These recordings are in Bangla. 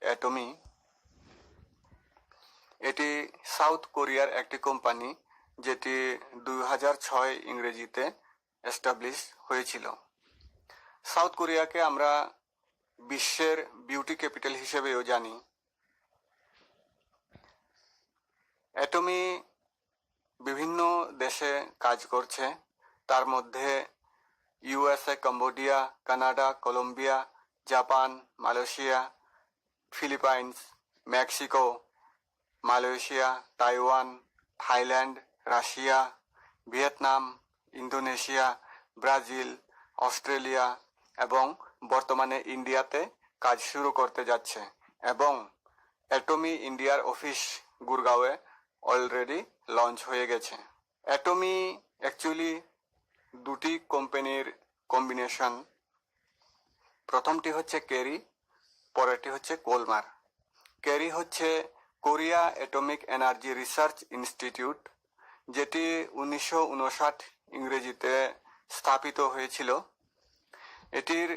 অ্যাটমি। এটি সাউথ কোরিয়ার একটি কোম্পানি, যেটি 2006 ইংরেজিতে এস্টাবলিশ হয়েছিল। সাউথ কোরিয়াকে আমরা বিশ্বের বিউটি ক্যাপিটাল হিসেবেও জানি। অ্যাটমি বিভিন্ন দেশে কাজ করছে, তার মধ্যে USA, Cambodia, Canada, Colombia, Japan, Malaysia, Philippines, Mexico, Malaysia, Taiwan, Thailand, Russia, Vietnam, Indonesia, Brazil, Australia এবং বর্তমানে ইন্ডিয়াতে কাজ শুরু করতে যাচ্ছে। এবং অ্যাটমি ইন্ডিয়ার অফিস গুরগাঁওয়ে অলরেডি লঞ্চ হয়ে গেছে। অ্যাটমি অ্যাকচুয়ালি দুটি কোম্পানির কম্বিনেশন। প্রথমটি হচ্ছে কেরি, পরেরটি হচ্ছে কোলমার। কেরি হচ্ছে Korea atomic energy research institute, যেটি 1959 ইংরেজিতে স্থাপিত হয়েছিল। এটির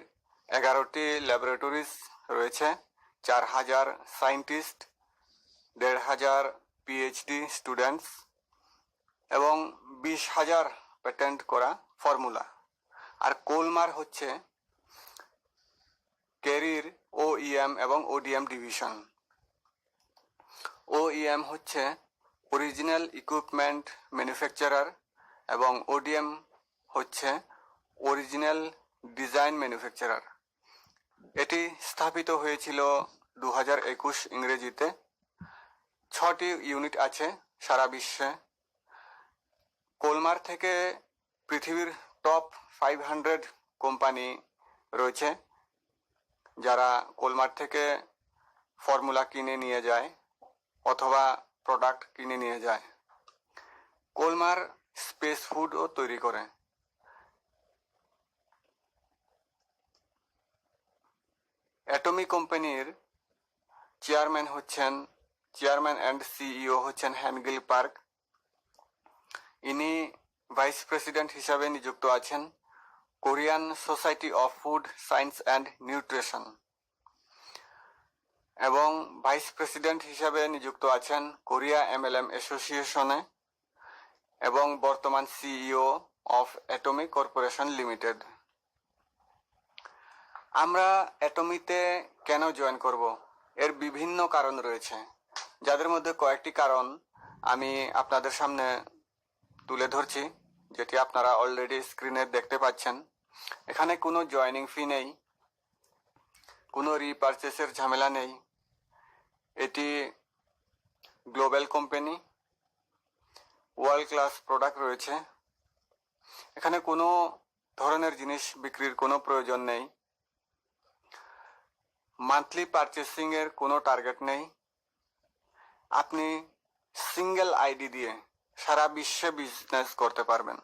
11টি ল্যাবরেটরিজ রয়েছে, 4000 সায়েন্টিস্ট, 1500 পিএইচডি স্টুডেন্টস এবং 20,000 প্যাটেন্ট করা ফর্মুলা। আর কোলমার হচ্ছে কেরির ওইএম এবং ওডিএম ডিভিশন। ওইএম হচ্ছে অরিজিনাল ইকুইপমেন্ট ম্যানুফ্যাকচারার এবং ওডিএম হচ্ছে অরিজিনাল ডিজাইন ম্যানুফ্যাকচারার। এটি স্থাপিত হয়েছিল 2021 ইংরেজিতে। 6টি ইউনিট আছে সারা বিশ্বে। কোলমার থেকে পৃথিবীর টপ 500 কোম্পানি রয়েছে, যারা কোলমার থেকে ফর্মুলা কিনে নিয়ে যায় অথবা প্রোডাক্ট কিনে নিয়ে যায়। কোলমার স্পেস ফুডও তৈরি করে। অ্যাটমি কোম্পানির চেয়ারম্যান অ্যান্ড সিইও হচ্ছেন হ্যানগিল পার্ক। ইনি ভাইস প্রেসিডেন্ট হিসাবে নিযুক্ত আছেন Korean society of food science and nutrition, এবং ভাইস প্রেসিডেন্ট হিসাবে নিযুক্ত আছেন কোরিয়া এমএলএম অ্যাসোসিয়েশনে, এবং বর্তমান CEO of Atomy corporation limited. আমরা অ্যাটমিতে কেন জয়েন করব? এর বিভিন্ন কারণ রয়েছে, যাদের মধ্যে কয়েকটি কারণ আমি আপনাদের সামনে তুলে ধরছি, যেটি আপনারা অলরেডি স্ক্রিনে দেখতে পাচ্ছেন। এখানে কোনো জয়েনিং ফি নেই, কোনো রিপারচেসের ঝামেলা নেই। এটি global company, world class product রয়েছে। এখানে কোনো ধরনের জিনিস বিক্রির কোনো প্রয়োজন নেই। মান্থলি পারচেসিং এর কোনো টার্গেট নেই। আপনি সিঙ্গেল আইডি দিয়ে সারা বিশ্বে বিজনেস করতে পারবেন।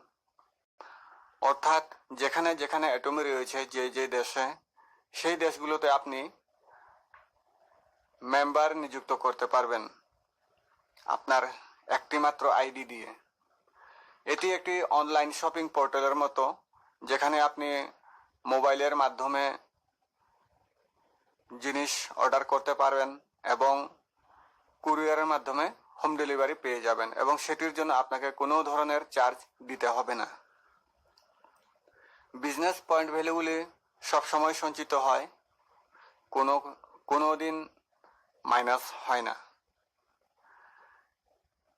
অর্থাৎ যেখানে যেখানে অ্যাটমি রয়েছে, যে দেশে, সেই দেশগুলোতে আপনি মেম্বার নিযুক্ত করতে পারবেন আপনার একটি মাত্র আইডি দিয়ে। এটি একটি অনলাইন শপিং পোর্টালের মতো, যেখানে আপনি মোবাইলের মাধ্যমে জিনিস অর্ডার করতে পারবেন এবং কুরিয়ারের মাধ্যমে হোম ডেলিভারি পেয়ে যাবেন, এবং সেটির জন্য আপনাকে কোনো ধরনের চার্জ দিতে হবে না। বিজনেস পয়েন্ট ভ্যালুগুলি সবসময় সঞ্চিত হয়, কোনো দিন মাইনাস হয় না।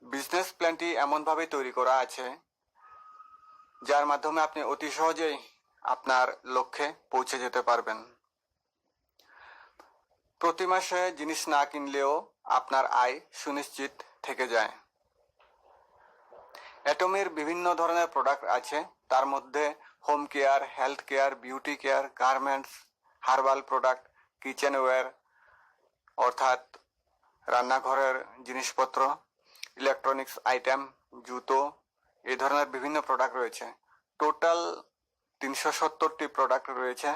বিজনেস প্ল্যানটি এমনভাবে তৈরি করা আছে, যার মাধ্যমে আপনি অতি সহজেই আপনার লক্ষ্যে পৌঁছে যেতে পারবেন। প্রতি মাসে জিনিস না কিনলেও আপনার আয় সুনিশ্চিত থেকে যায়। অ্যাটমির বিভিন্ন ধরনের প্রোডাক্ট আছে, তার মধ্যে home care, health care, beauty care, garments, herbal product, kitchenware অর্থাৎ রান্নাঘরের জিনিসপত্র, ইলেকট্রনিক্স আইটেম, জুতো, এই ধরনের বিভিন্ন প্রোডাক্ট রয়েছে। টোটাল 370টি প্রোডাক্ট রয়েছে।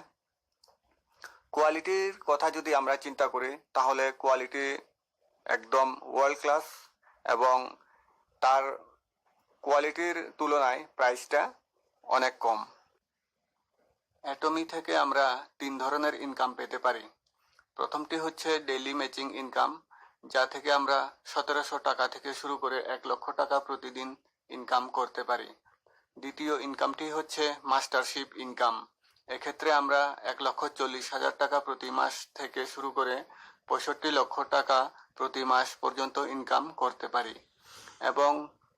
কোয়ালিটির কথা যদি আমরা চিন্তা করি, তাহলে কোয়ালিটি একদম ওয়ার্ল্ড ক্লাস, এবং তার কোয়ালিটির তুলনায় প্রাইসটা অনেক কম। অ্যাটমি থেকে আমরা 3 ধরনের ইনকাম পেতে পারি। প্রথমটি হচ্ছে ডেইলি ম্যাচিং ইনকাম, যা থেকে আমরা 1700 টাকা থেকে শুরু করে 1 লক্ষ টাকা প্রতিদিন ইনকাম করতে পারি। দ্বিতীয় ইনকামটি হচ্ছে মাস্টারশিপ ইনকাম। এক্ষেত্রে আমরা 1,40,000 টাকা প্রতি মাস থেকে শুরু করে 65 লক্ষ টাকা প্রতি মাস পর্যন্ত ইনকাম করতে পারি। এবং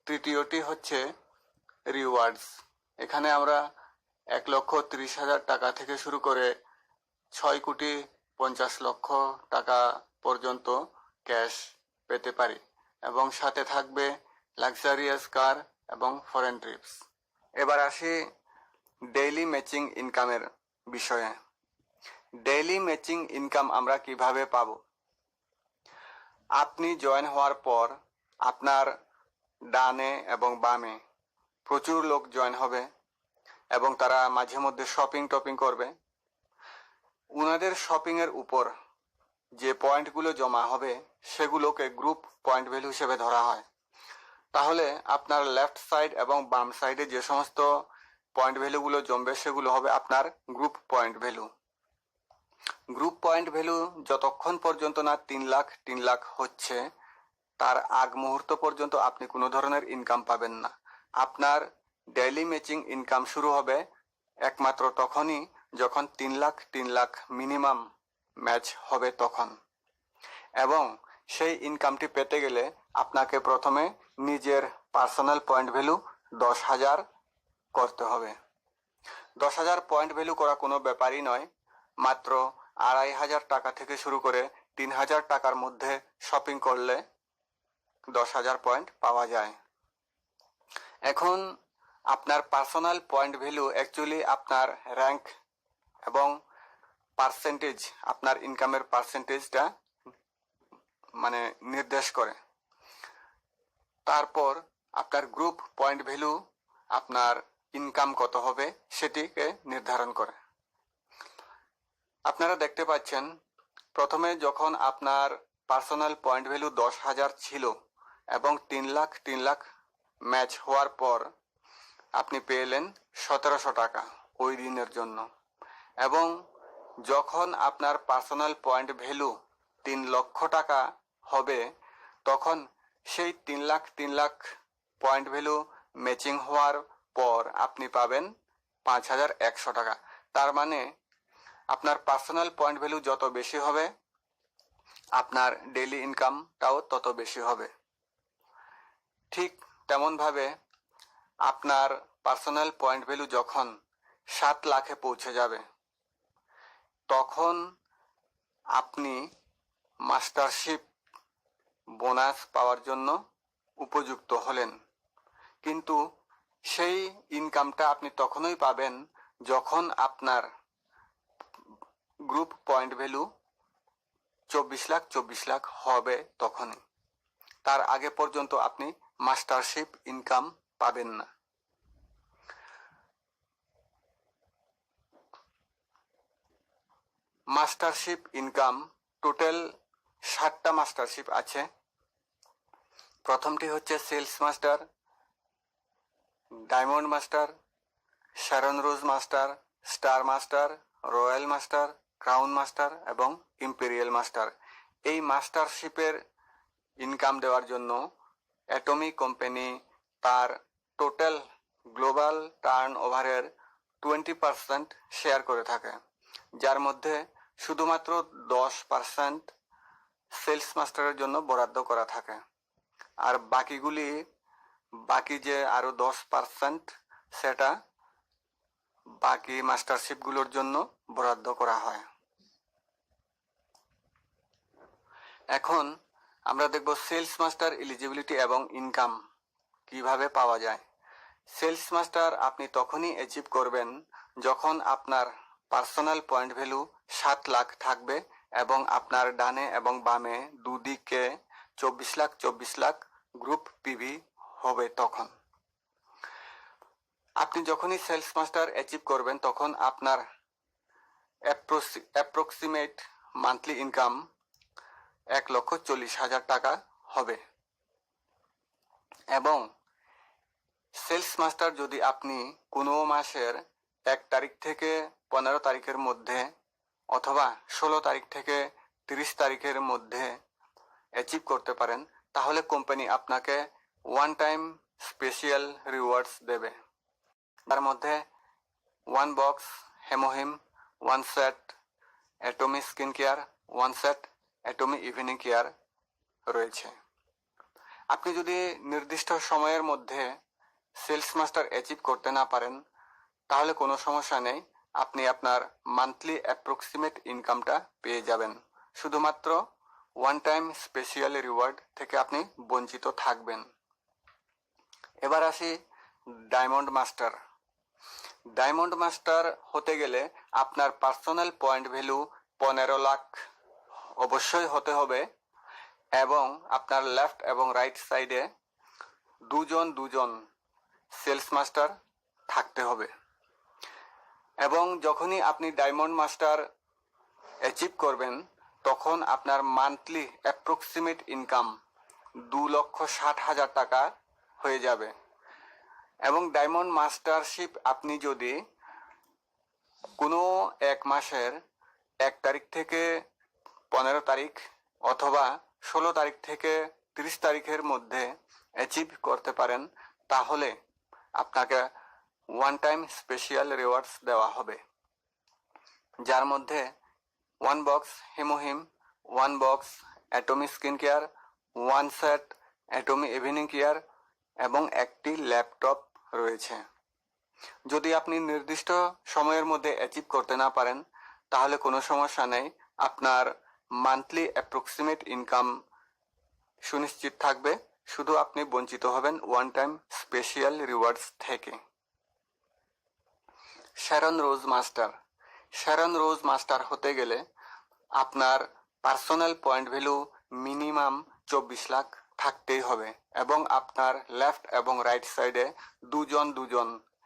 তৃতীয়টি হচ্ছে রিওয়ার্ডস। এখানে আমরা 1,30,000 টাকা থেকে শুরু করে 6,50,00,000 টাকা পর্যন্ত ক্যাশ পেতে পারি এবং সাথে থাকবে লাক্সারিয়াস কার এবং ফরেন ট্রিপস। এবার আসি ডেইলি ম্যাচিং ইনকামের বিষয়ে। ডেইলি ম্যাচিং ইনকাম আমরা কিভাবে পাব? আপনি জয়েন হওয়ার পর আপনার ডানে এবং বামে প্রচুর লোক জয়েন হবে এবং তারা মাঝে মধ্যে শপিং টপিং করবে। উনাদের শপিং এর উপর যে পয়েন্টগুলো জমা হবে সেগুলোকে গ্রুপ পয়েন্ট ভ্যালু হিসেবে ধরা হয়। তাহলে আপনার লেফট সাইড এবং বাম সাইডে যে সমস্ত পয়েন্ট ভ্যালুগুলো জমবে সেগুলো হবে আপনার group point value. Group point value যতক্ষণ পর্যন্ত না 3 লাখ হচ্ছে তার আগ মুহূর্ত পর্যন্ত আপনি কোনো ধরনের ইনকাম পাবেন না। আপনার ডেইলি ম্যাচিং ইনকাম শুরু হবে একমাত্র তখনই যখন 3 লাখ মিনিমাম ম্যাচ হবে তখন। এবং সেই ইনকামটি পেতে গেলে আপনাকে প্রথমে নিজের পার্সোনাল পয়েন্ট ভ্যালু 10,000 করতে হবে। 10,000 পয়েন্ট ভ্যালু করা কোনো ব্যাপারই নয়। মাত্র 2,500 টাকা থেকে শুরু করে 3,000 টাকার মধ্যে শপিং করলে 10,000 পয়েন্ট পাওয়া যায়। এখন আপনার পার্সোনাল পয়েন্ট ভ্যালু অ্যাকচুয়ালি আপনার র্যাঙ্ক এবং পার্সেন্টেজ, আপনার ইনকামের পার্সেন্টেজটা নির্দেশ করে। তারপর আপনার গ্রুপ পয়েন্ট ভ্যালু আপনার ইনকাম কত হবে সেটিকে নির্ধারণ করে। আপনারা দেখতে পাচ্ছেন প্রথমে যখন আপনার পার্সোনাল পয়েন্ট ভ্যালু 10,000 ছিল এবং 3 লাখ ম্যাচ হওয়ার পর আপনি পেলেন 1700 টাকা ওই দিনের জন্য। এবং যখন আপনার পার্সোনাল পয়েন্ট ভ্যালু 3 লক্ষ টাকা হবে তখন সেই 3 লাখ পয়েন্ট ভ্যালু ম্যাচিং হওয়ার পর আপনি পাবেন 5,100 টাকা। তার মানে আপনার পার্সোনাল পয়েন্ট ভ্যালু যত বেশি হবে আপনার ডেইলি ইনকামটাও তত বেশি হবে। ঠিক তেমনভাবে আপনার পার্সোনাল পয়েন্ট ভ্যালু যখন 7 লাখে পৌঁছে যাবে তখন আপনি মাস্টারশিপ বোনাস পাওয়ার জন্য উপযুক্ত হলেন। কিন্তু সেই ইনকামটা আপনি তখনই পাবেন যখন আপনার গ্রুপ পয়েন্ট ভ্যালু 24 লাখ হবে তখনই। তার আগে পর্যন্ত আপনি মাস্টারশিপ ইনকাম পাবেন না। মাস্টারশিপ ইনকাম টোটাল 7টা মাস্টারশিপ আছে। প্রথমটি হচ্ছে sales master, diamond master, Sharon rose master, star master, royal master, crown master এবং ইম্পেরিয়াল মাস্টার। এই মাস্টারশিপের ইনকাম দেওয়ার জন্য অ্যাটমিক কোম্পানি তার টোটাল গ্লোবাল টার্ন ওভারের 20% শেয়ার করে থাকে, যার মধ্যে শুধুমাত্র 10% সেলস মাস্টারের জন্য বরাদ্দ করা থাকে। আর বাকি যে আরো 10% সেটা বাকি মাস্টারশিপগুলোর জন্য বরাদ্দ করা হয়। এখন আমরা দেখব সেলস মাস্টার এলিজিবিলিটি এবং ইনকাম কিভাবে পাওয়া যায়। সেলস মাস্টার আপনি তখনই অ্যাচিভ করবেন যখন আপনার পার্সোনাল পয়েন্ট ভ্যালু 7 লাখ থাকবে এবং আপনার ডানে এবং বামে দুদিকে 24 লাখ গ্রুপ পিভি হবে। তখন আপনি যখনই সেলস মাস্টার অ্যাচিভ করবেন তখন আপনার অ্যাপ্রক্সিমেট মান্থলি ইনকাম 1,40,000 টাকা হবে। এবং সেলস মাস্টার যদি আপনি কোনো মাসের 1 তারিখ থেকে 15 তারিখের মধ্যে অথবা 16 তারিখ থেকে 30 তারিখের মধ্যে অ্যাচিভ করতে পারেন, তাহলে কোম্পানি আপনাকে ওয়ান টাইম স্পেশাল রিওয়ার্ডস দেবে। তার মধ্যে 1 box HemoHIM, 1 set Atomy skin care, 1 set Atomy evening care রয়েছে। আপনি যদি নির্দিষ্ট সময়ের মধ্যে সেলস মাস্টার অ্যাচিভ করতে না পারেন, তাহলে কোনো সমস্যা নেই, আপনি আপনার মান্থলি অ্যাপ্রক্সিমেট ইনকামটা পেয়ে যাবেন। শুধুমাত্র ওয়ান টাইম স্পেশাল রিওয়ার্ড থেকে আপনি বঞ্চিত থাকবেন। এবার আসি ডায়মন্ড মাস্টার। ডায়মন্ড মাস্টার হতে গেলে আপনার পার্সোনাল পয়েন্ট ভ্যালু 15 লাখ অবশ্যই হতে হবে এবং আপনার লেফট এবং রাইট সাইডে দুজন সেলস মাস্টার থাকতে হবে। এবং যখনই আপনি ডায়মন্ড মাস্টার অ্যাচিভ করবেন, তখন আপনার মান্থলি অ্যাপ্রক্সিমেট ইনকাম 2,60,000 টাকা হয়ে যাবে। এবং ডায়মন্ড মাস্টারশিপ আপনি যদি কোনো এক মাসের 1 তারিখ থেকে 15 তারিখ অথবা 16 তারিখ থেকে 30 তারিখের মধ্যে অ্যাচিভ করতে পারেন, তাহলে আপনাকে ওয়ান টাইম স্পেশাল রিওয়ার্ডস দেওয়া হবে, যার মধ্যে 1 box HemoHIM, 1 box Atomy skin care, 1 set Atomy evening care এবং একটি ল্যাপটপ রয়েছে। যদি আপনি নির্দিষ্ট সময়ের মধ্যে অ্যাচিভ করতে না পারেন, তাহলে কোনো সমস্যা নেই, আপনার মান্থলি অ্যাপ্রক্সিমেট ইনকাম সুনিশ্চিত থাকবে, শুধু আপনি বঞ্চিত হবেন ওয়ান টাইম স্পেশাল রিওয়ার্ডস থেকে। Sharon rose master. Sharon rose master হতে গেলে আপনার personal point value minimum 24 lakh থাকতেই হবে এবং আপনার লেফট এবং রাইট সাইডে দুজন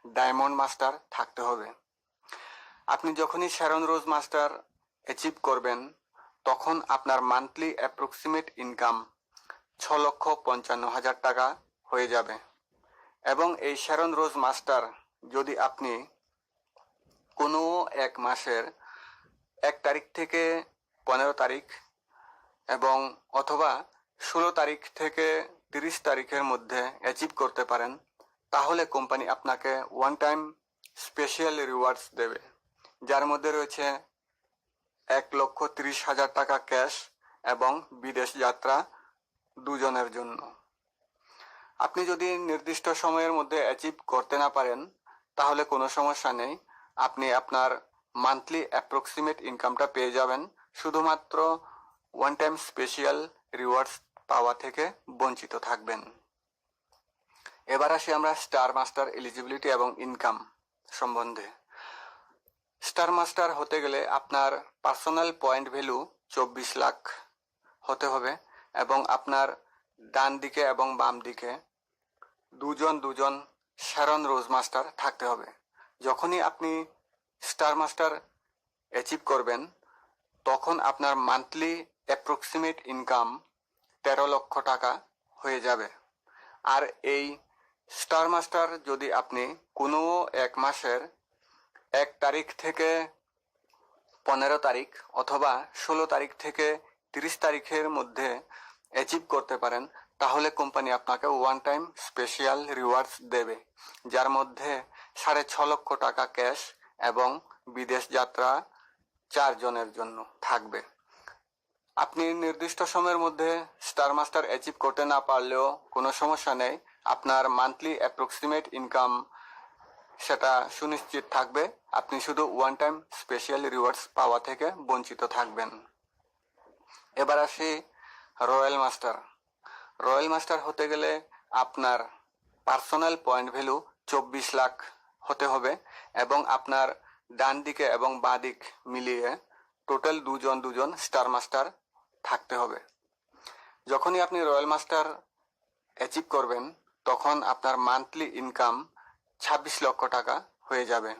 ডায়মন্ড মাস্টার থাকতে হবে। আপনি যখনই শ্যারন রোজ মাস্টার অ্যাচিভ করবেন, তখন আপনার মান্থলি অ্যাপ্রক্সিমেট ইনকাম 6,55,000 টাকা হয়ে যাবে। এবং এই শ্যারন রোজ মাস্টার যদি আপনি কোনো এক মাসের 1 তারিখ থেকে 15 তারিখ এবং অথবা 16 তারিখ থেকে 30 তারিখের মধ্যে অ্যাচিভ করতে পারেন, তাহলে কোম্পানি আপনাকে ওয়ান টাইম স্পেশাল রিওয়ার্ডস দেবে, যার মধ্যে রয়েছে 1,30,000 টাকা ক্যাশ এবং বিদেশ যাত্রা দুজনের জন্য। আপনি যদি নির্দিষ্ট সময়ের মধ্যে অ্যাচিভ করতে না পারেন, তাহলে কোনো সমস্যা নেই, আপনি আপনার মান্থলি অ্যাপ্রক্সিমেট ইনকামটা পেয়ে যাবেন, শুধুমাত্র ওয়ান টাইম স্পেশাল রিওয়ার্ডস পাওয়া থেকে বঞ্চিত থাকবেন। এবার আসি আমরা স্টার মাস্টার এলিজিবিলিটি এবং ইনকাম সম্বন্ধে। স্টার মাস্টার হতে গেলে আপনার পার্সোনাল পয়েন্ট ভ্যালু 24 লাখ হতে হবে এবং আপনার ডান দিকে এবং বাম দিকে দুজন শ্যারন রোজ মাস্টার থাকতে হবে। যখনই আপনি স্টার মাস্টার অ্যাচিভ করবেন, তখন আপনার মান্থলি অ্যাপ্রক্সিমেট ইনকাম 13 লক্ষ টাকা হয়ে যাবে। আর এই স্টার মাস্টার যদি আপনি কোনো এক মাসের 1 তারিখ থেকে 15 তারিখ অথবা 16 তারিখ থেকে 30 তারিখের মধ্যে অ্যাচিভ করতে পারেন, তাহলে কোম্পানি আপনাকে ওয়ান টাইম স্পেশাল রিওয়ার্ডস দেবে, যার মধ্যে 6.5 লক্ষ টাকা ক্যাশ এবং বিদেশ যাত্রা 4 জনের জন্য থাকবে। আপনি নির্দিষ্ট সময়ের মধ্যে স্টার মাস্টার অ্যাচিভ করতে না পারলেও কোনো সমস্যা নেই, আপনার মান্থলি অ্যাপ্রক্সিমেট ইনকাম সেটা সুনিশ্চিত থাকবে, আপনি শুধু ওয়ান টাইম স্পেশাল রিওয়ার্ডস পাওয়া থেকে বঞ্চিত থাকবেন। এবার আসি রয়্যাল মাস্টার। রয়্যাল মাস্টার হতে গেলে আপনার পার্সোনাল পয়েন্ট ভ্যালু 24 লাখ হতে হবে এবং আপনার ডান দিকে এবং বাঁ দিক মিলিয়ে টোটাল দুজন স্টার মাস্টার থাকতে হবে। যখনই আপনি রয়্যাল মাস্টার অ্যাচিভ করবেন, তখন আপনার মান্থলি ইনকাম 26 লক্ষ টাকা হয়ে যাবে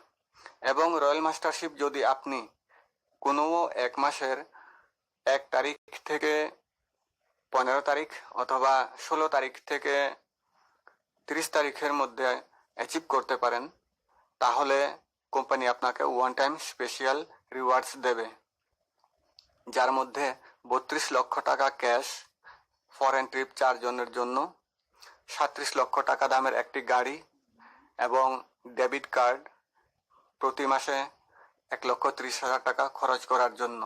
এবং রয়্যাল মাস্টারশিপ যদি আপনি কোনো এক মাসের 1 তারিখ থেকে 15 তারিখ অথবা 16 তারিখ থেকে 30 তারিখের মধ্যে অ্যাচিভ করতে পারেন, তাহলে কোম্পানি আপনাকে ওয়ান টাইম স্পেশাল রিওয়ার্ডস দেবে, যার মধ্যে 32 লক্ষ টাকা ক্যাশ ফরেন ট্রিপ 4 জনের জন্য, 37 লক্ষ টাকা দামের একটি গাড়ি এবং ডেবিট কার্ড প্রতি মাসে 1,30,000 টাকা খরচ করার জন্য।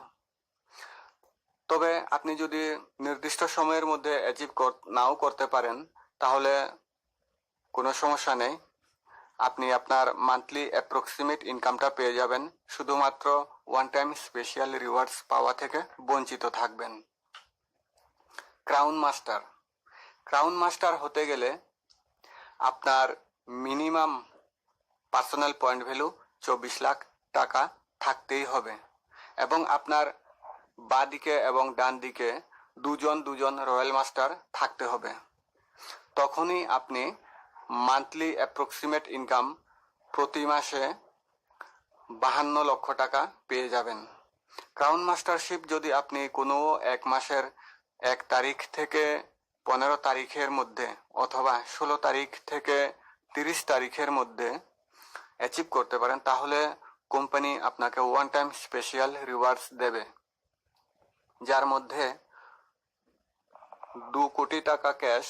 তবে আপনি যদি নির্দিষ্ট সময়ের মধ্যে অ্যাচিভ নাও করতে পারেন তাহলে কোনো সমস্যা নেই, আপনি আপনার মান্থলি অ্যাপ্রক্সিমেট ইনকামটা পেয়ে যাবেন, শুধুমাত্র ওয়ান টাইম স্পেশাল রিওয়ার্ডস পাওয়া থেকে বঞ্চিত থাকবেন। ক্রাউন মাস্টার হতে গেলে আপনার minimum personal point value 24 lakh টাকা থাকতেই হবে এবং আপনার বাঁ দিকে এবং ডান দিকে দুজন রয়্যাল মাস্টার থাকতে হবে। তখনই আপনি মান্থলি অ্যাপ্রক্সিমেট ইনকাম প্রতি মাসে 52 লক্ষ টাকা পেয়ে যাবেন। ক্রাউন মাস্টারশিপ যদি আপনি কোনো এক মাসের 1 তারিখ থেকে 15 তারিখের মধ্যে অথবা 16 তারিখ থেকে 30 তারিখের মধ্যে অ্যাচিভ করতে পারেন তাহলে কোম্পানি আপনাকে ওয়ান টাইম স্পেশাল রিওয়ার্ডস দেবে, যার মধ্যে 2 কোটি টাকা ক্যাশ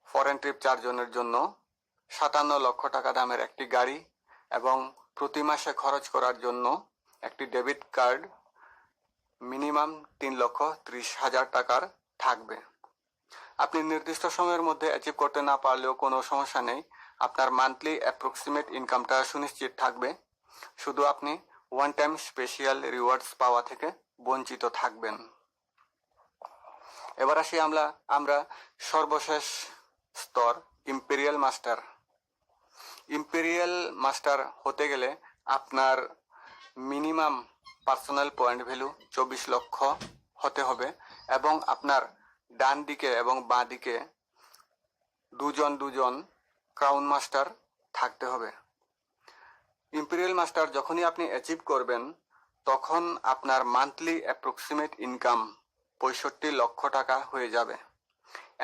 ফরেন ট্রিপ 4 জনের জন্য, 57 লক্ষ টাকা দামের একটি গাড়ি এবং প্রতি মাসে খরচ করার জন্য একটি ডেবিট কার্ড মিনিমাম 3,30,000 টাকার থাকবে। আপনি নির্দিষ্ট সময়ের মধ্যে অ্যাচিভ করতে না পারলেও কোনো সমস্যা নেই, আপনার মান্থলি অ্যাপ্রক্সিমেট ইনকামটা সুনিশ্চিত থাকবে, শুধু আপনি ওয়ান টাইম স্পেশাল রিওয়ার্ডস পাওয়া থেকে বঞ্চিত থাকবেন। এবার আসি আমরা সর্বশেষ স্তর ইম্পেরিয়াল মাস্টার হতে গেলে আপনার মিনিমাম পার্সোনাল পয়েন্ট ভ্যালু 24 লক্ষ হতে হবে এবং আপনার ডান দিকে এবং বাঁ দিকে দুজন ক্রাউন মাস্টার থাকতে হবে। ইম্পেরিয়াল মাস্টার যখনই আপনি অ্যাচিভ করবেন তখন আপনার মান্থলি অ্যাপ্রক্সিমেট ইনকাম 65 লক্ষ টাকা হয়ে যাবে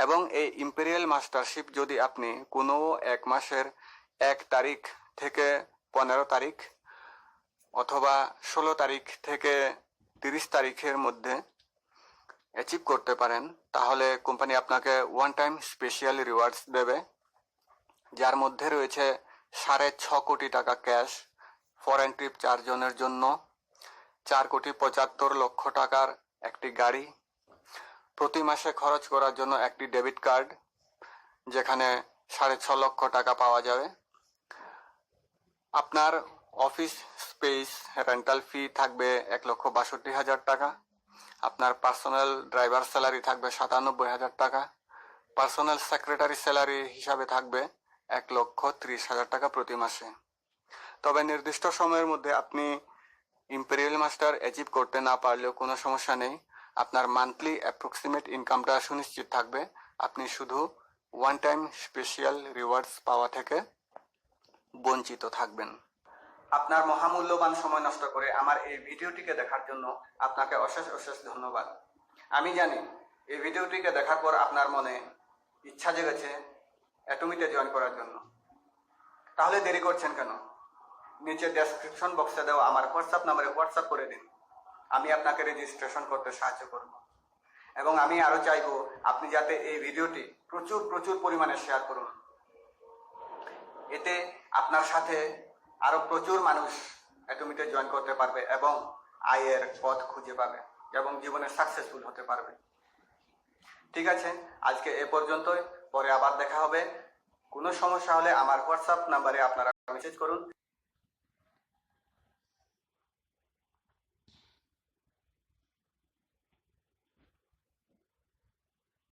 এবং এই ইম্পেরিয়াল মাস্টারশিপ যদি আপনি কোনো এক মাসের 1 তারিখ থেকে 15 তারিখ অথবা 16 তারিখ থেকে 30 তারিখের মধ্যে অ্যাচিভ করতে পারেন তাহলে কোম্পানি আপনাকে ওয়ান টাইম স্পেশাল রিওয়ার্ডস দেবে, যার মধ্যে রয়েছে 6.5 কোটি টাকা ক্যাশ ফরেন ট্রিপ 4 জনের জন্য, 4,75 লক্ষ টাকার একটি গাড়ি, প্রতি মাসে খরচ করার জন্য একটি ডেবিট কার্ড যেখানে 6.5 লক্ষ টাকা পাওয়া যাবে, আপনার অফিস স্পেস রেন্টাল ফি থাকবে 1,62,000 টাকা, আপনার পার্সোনাল ড্রাইভার স্যালারি থাকবে 97,000 টাকা, পার্সোনাল সেক্রেটারি স্যালারি হিসাবে থাকবে 1,30,000 টাকা প্রতি মাসে। তবে নির্দিষ্ট সময়ের মধ্যে আপনি ইম্পেরিয়াল মাস্টার অ্যাচিভ করতে না পারলেও কোনো সমস্যা নেই, আপনার মান্থলি অ্যাপ্রক্সিমেট ইনকামটা সুনিশ্চিত থাকবে, আপনি শুধু ওয়ান টাইম স্পেশাল রিওয়ার্ডস পাওয়া থেকে বঞ্চিত থাকবেন। আপনার মহামূল্যবান সময় নষ্ট করে আমার এই ভিডিওটিকে দেখার জন্য আপনাকে অশেষ ধন্যবাদ। আমি জানি এই ভিডিওটিকে দেখার পর আপনার মনে ইচ্ছা জেগেছে অ্যাটমিতে জয়েন করার জন্য, তাহলে দেরি করছেন কেন? নিচে ডেসক্রিপশন বক্সে দেওয়া আমার হোয়াটসঅ্যাপ নম্বরে হোয়াটসঅ্যাপ করে দিন, আমি আপনাকে রেজিস্ট্রেশন করতে সাহায্য করব এবং আমি আরো চাইবো আপনি যাতে এই ভিডিওটি প্রচুর পরিমাণে শেয়ার করুন, এতে আপনার সাথে আরো প্রচুর মানুষ অ্যাটমিতে জয়েন করতে পারবে এবং আয়ের পথ খুঁজে পাবে এবং জীবনে সাকসেসফুল হতে পারবে। ঠিক আছে, আজকে এ পর্যন্তই, পরে আবার দেখা হবে। কোনো সমস্যা হলে আমার হোয়াটসঅ্যাপ নাম্বারে আপনারা মেসেজ করুন।